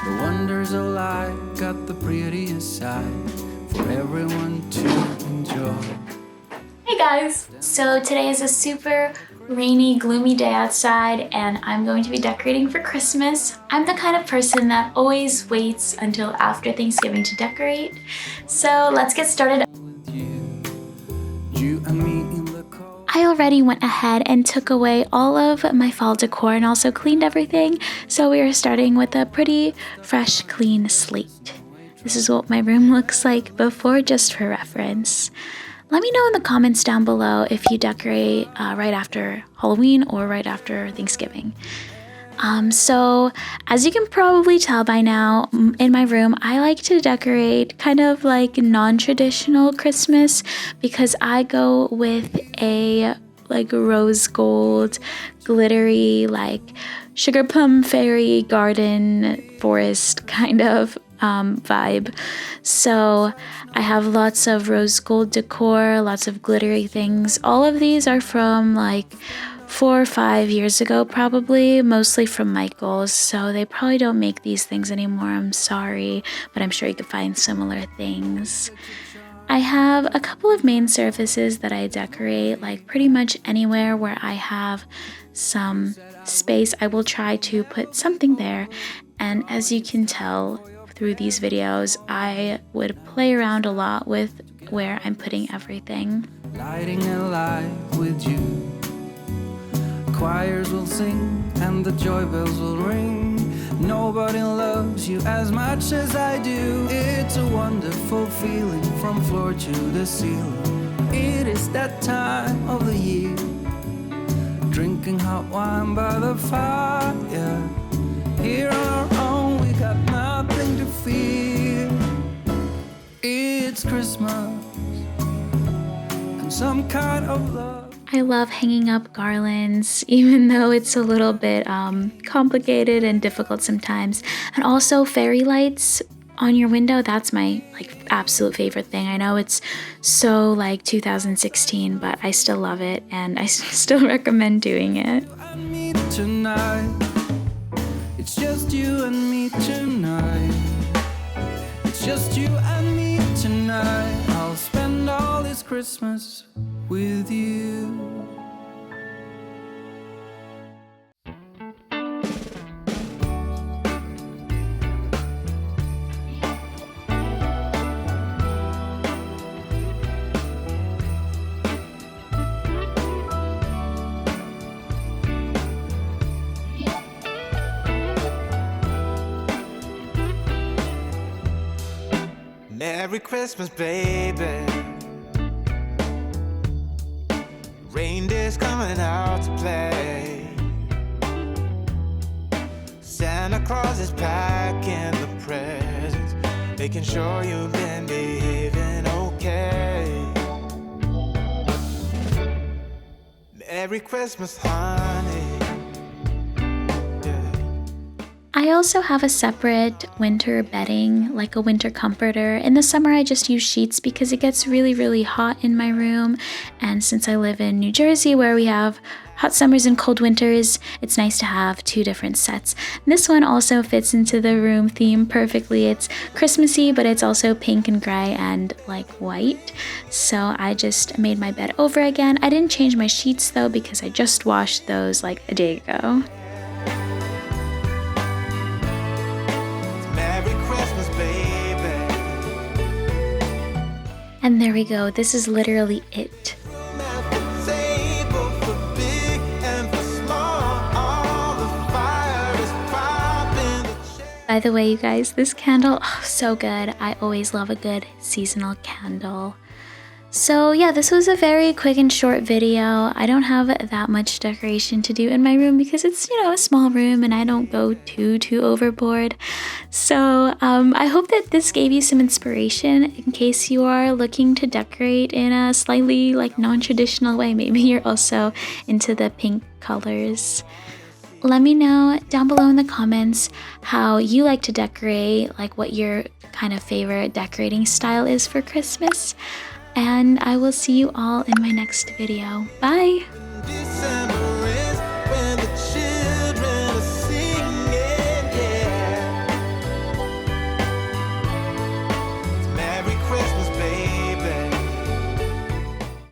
The wonders of life got the prettiest side for everyone to enjoy. Hey guys! So today is a super rainy, gloomy day outside and I'm going to be decorating for Christmas. I'm the kind of person that always waits until after Thanksgiving to decorate. So let's get started. I already went ahead and took away all of my fall decor and also cleaned everything. So we are starting with a pretty fresh, clean slate. This is what my room looks like before, just for reference. Let me know in the comments down below if you decorate right after Halloween or right after Thanksgiving. So as you can probably tell by now, in my room, I like to decorate kind of like non-traditional Christmas because I go with a like rose gold, glittery, like sugar plum fairy garden forest kind of vibe. So I have lots of rose gold decor, lots of glittery things. All of these are from like 4 or 5 years ago, probably, mostly from Michael's. So they probably don't make these things anymore. I'm sorry, but I'm sure you could find similar things. I have a couple of main surfaces that I decorate, like pretty much anywhere where I have some space, I will try to put something there. And as you can tell through these videos, I would play around a lot with where I'm putting everything. Lighting a light with you. Choirs will sing and the joy bells will ring. Nobody loves you as much as I do. It's a wonderful feeling from floor to the ceiling. It is that time of the year. Drinking hot wine by the fire. Here on our own, we got nothing to fear. It's Christmas and some kind of love. I love hanging up garlands, even though it's a little bit complicated and difficult sometimes. And also fairy lights on your window, that's my like absolute favorite thing. I know it's so like 2016, but I still love it and I still recommend doing it. It's just you and me tonight. It's just you and me tonight. I'll spend all this Christmas with you. Merry Christmas, baby. Reindeer's coming out to play. Santa Claus is packing the presents, making sure you've been behaving okay. Merry Christmas, honey. I also have a separate winter bedding, like a winter comforter. In the summer, I just use sheets because it gets really, really hot in my room. And since I live in New Jersey, where we have hot summers and cold winters, it's nice to have 2 different sets. And this one also fits into the room theme perfectly. It's Christmassy, but it's also pink and gray and like white. So I just made my bed over again. I didn't change my sheets though because I just washed those like a day ago. And there we go, this is literally it. By the way, you guys, this candle, oh, so good. I always love a good seasonal candle. So yeah, this was a very quick and short video. I don't have that much decoration to do in my room because it's, you know, a small room and I don't go too overboard. So I hope that this gave you some inspiration in case you are looking to decorate in a slightly like non-traditional way. Maybe you're also into the pink colors. Let me know down below in the comments how you like to decorate, like what your kind of favorite decorating style is for Christmas. and I will see you all in my next video. Bye!